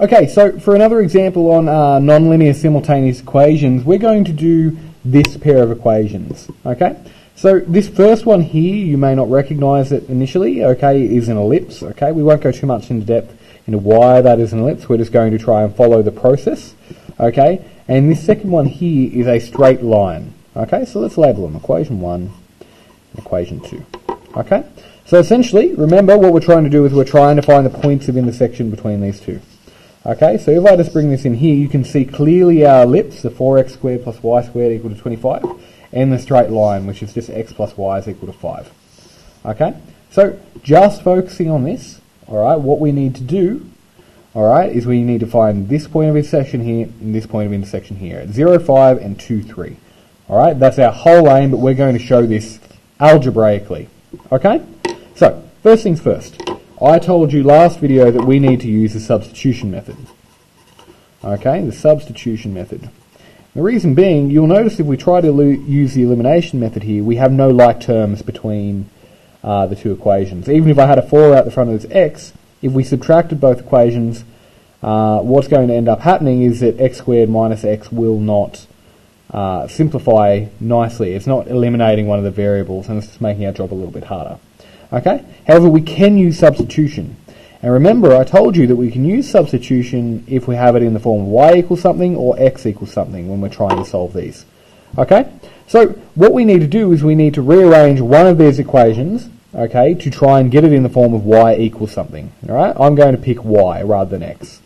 Okay, so for another example on nonlinear simultaneous equations, we're going to do this pair of equations. Okay, so this first one here, you may not recognise it initially. Okay, is an ellipse. Okay, we won't go too much into depth into why that is an ellipse. We're just going to try and follow the process. Okay, and this second one here is a straight line. Okay, so let's label them equation 1 and equation 2. Okay, so essentially, remember what we're trying to do is we're trying to find the points of intersection between these two. Okay, so if I just bring this in here, you can see clearly our ellipse, the 4x squared plus y squared equal to 25, and the straight line, which is just x plus y is equal to 5. Okay, so just focusing on this, alright, what we need to do, alright, is we need to find this point of intersection here and this point of intersection here at 0, 5 and 2, 3. Alright, that's our whole aim, but we're going to show this algebraically. Okay, so first things first. I told you last video that we need to use the substitution method. Okay, the substitution method. The reason being, you'll notice if we try to use the elimination method here, we have no like terms between the two equations. Even if I had a 4 out the front of this x, if we subtracted both equations, what's going to end up happening is that x squared minus x will not simplify nicely. It's not eliminating one of the variables, and it's just making our job a little bit harder. Okay. However, we can use substitution. And remember, I told you that we can use substitution if we have it in the form of y equals something or x equals something when we're trying to solve these. Okay. So what we need to do is we need to rearrange one of these equations, okay, to try and get it in the form of y equals something. All right. I'm going to pick y rather than x.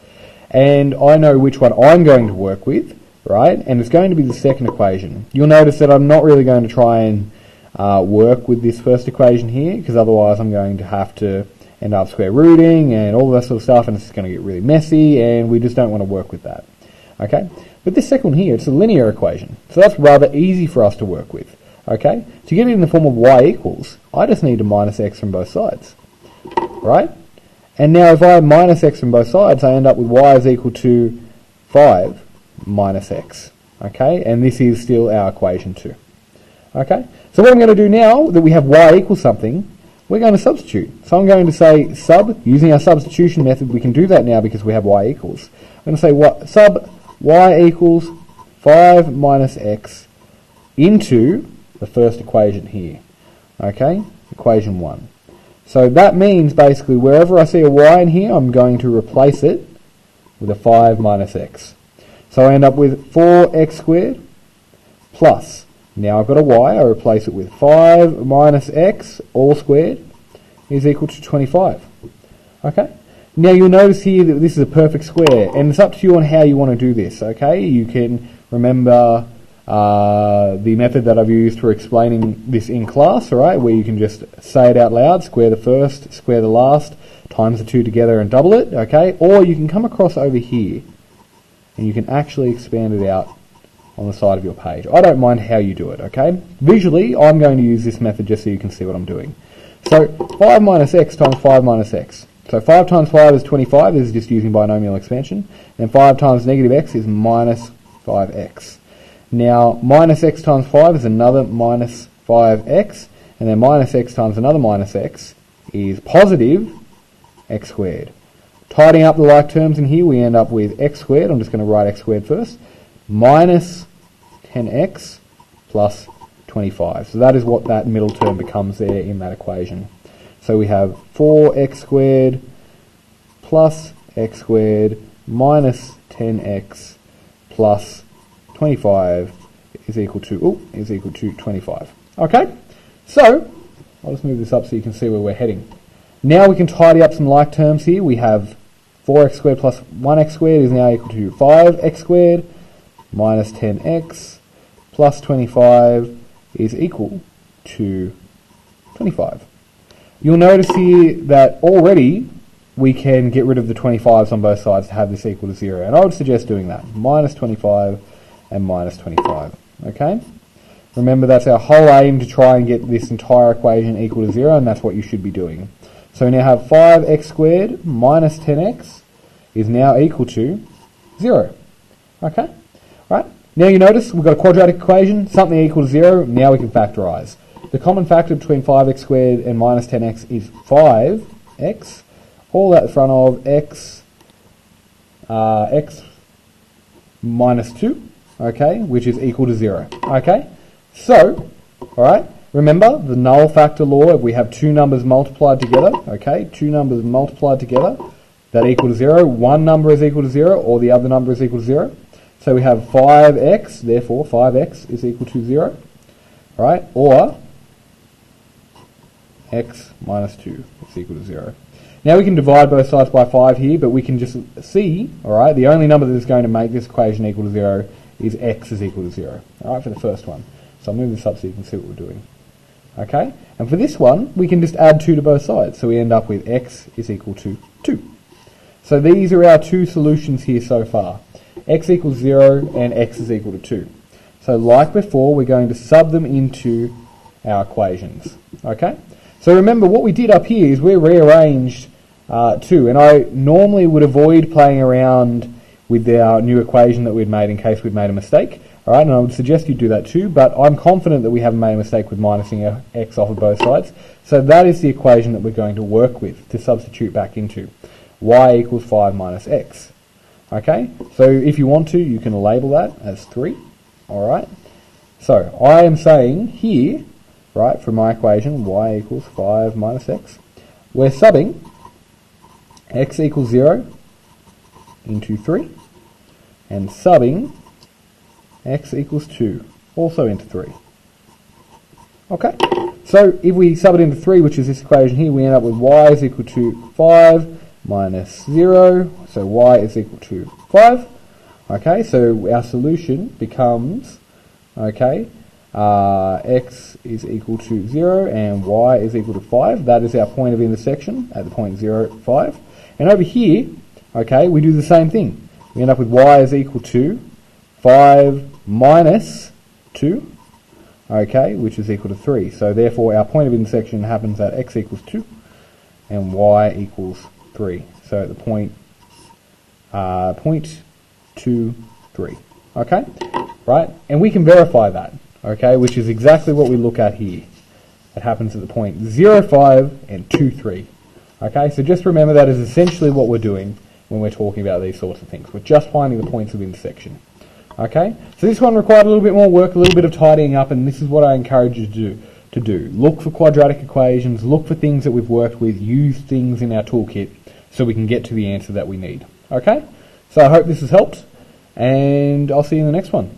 And I know which one I'm going to work with, right? And it's going to be the second equation. You'll notice that I'm not really going to try and work with this first equation here, because otherwise I'm going to have to end up square rooting and all that sort of stuff, and it's going to get really messy, and we just don't want to work with that. Okay, but this second one here, it's a linear equation, so that's rather easy for us to work with. Okay, to get it in the form of y equals, I just need to minus x from both sides, right? And now if I minus x from both sides, I end up with y is equal to 5 minus x. Okay, and this is still our equation 2. Okay, so what I'm going to do now that we have y equals something, we're going to substitute. So I'm going to say sub, using our substitution method, we can do that now because we have y equals. I'm going to say what sub y equals 5 minus x into the first equation here. Okay, equation 1. So that means basically wherever I see a y in here, I'm going to replace it with a 5 minus x. So I end up with 4x squared plus, now I've got a y, I replace it with 5 minus x, all squared, is equal to 25. Okay? Now you'll notice here that this is a perfect square, and it's up to you on how you want to do this, okay? You can remember the method that I've used for explaining this in class, alright, where you can just say it out loud, square the first, square the last, times the two together and double it, okay? Or you can come across over here, and you can actually expand it out on the side of your page. I don't mind how you do it, okay? Visually, I'm going to use this method just so you can see what I'm doing. So 5 minus x times 5 minus x. So 5 times 5 is 25, this is just using binomial expansion. Then 5 times negative x is minus 5x. Now, minus x times 5 is another minus 5x. And then minus x times another minus x is positive x squared. Tidying up the like terms in here, we end up with x squared. I'm just going to write x squared first. Minus 10x plus 25. So that is what that middle term becomes there in that equation. So we have 4x squared plus x squared minus 10x plus 25 is equal to 25. Okay? So, I'll just move this up so you can see where we're heading. Now we can tidy up some like terms here. We have 4x squared plus 1x squared is now equal to 5x squared minus 10x plus 25 is equal to 25. You'll notice here that already we can get rid of the 25s on both sides to have this equal to 0. And I would suggest doing that. Minus 25 and minus 25. Okay? Remember, that's our whole aim, to try and get this entire equation equal to 0, and that's what you should be doing. So we now have 5x squared minus 10x is now equal to 0. Okay? Right? Now you notice we've got a quadratic equation, something equal to 0, now we can factorise. The common factor between 5x squared and minus 10x is 5x. All that in front of x x minus 2, okay, which is equal to 0. Okay, so, alright, remember the null factor law, if we have two numbers multiplied together, okay, two numbers multiplied together, that equal to 0, one number is equal to 0, or the other number is equal to 0. So we have 5x, therefore 5x is equal to 0, right? Or x minus 2 is equal to 0. Now we can divide both sides by 5 here, but we can just see, alright, the only number that is going to make this equation equal to 0 is x is equal to 0, alright, for the first one. So I'll move this up so you can see what we're doing. Okay, and for this one, we can just add 2 to both sides, so we end up with x is equal to 2. So these are our two solutions here so far. X equals 0 and x is equal to 2. So like before, we're going to sub them into our equations. Okay? So remember, what we did up here is we rearranged 2, and I normally would avoid playing around with our new equation that we'd made in case we'd made a mistake. Alright, and I would suggest you do that too, but I'm confident that we haven't made a mistake with minusing our x off of both sides. So that is the equation that we're going to work with to substitute back into. Y equals 5 minus x. Okay, so if you want to, you can label that as 3. Alright, so I am saying here, right, for my equation, y equals 5 minus x, we're subbing x equals 0 into 3, and subbing x equals 2, also into 3. Okay, so if we sub it into 3, which is this equation here, we end up with y is equal to 5 minus 0, so y is equal to 5. Okay, so our solution becomes, okay, x is equal to 0 and y is equal to 5. That is our point of intersection at the point 0, 5. And over here, okay, we do the same thing. We end up with y is equal to 5 minus 2, okay, which is equal to 3. So therefore our point of intersection happens at x equals 2 and y equals 3. So at the point 2, 3. Okay, right? And we can verify that, okay, which is exactly what we look at here. It happens at the point 0, 5 and 2, 3. Okay, so just remember that is essentially what we're doing when we're talking about these sorts of things. We're just finding the points of intersection. Okay, so this one required a little bit more work, a little bit of tidying up, and this is what I encourage you to do. Look for quadratic equations, look for things that we've worked with, use things in our toolkit so we can get to the answer that we need. Okay, so I hope this has helped, and I'll see you in the next one.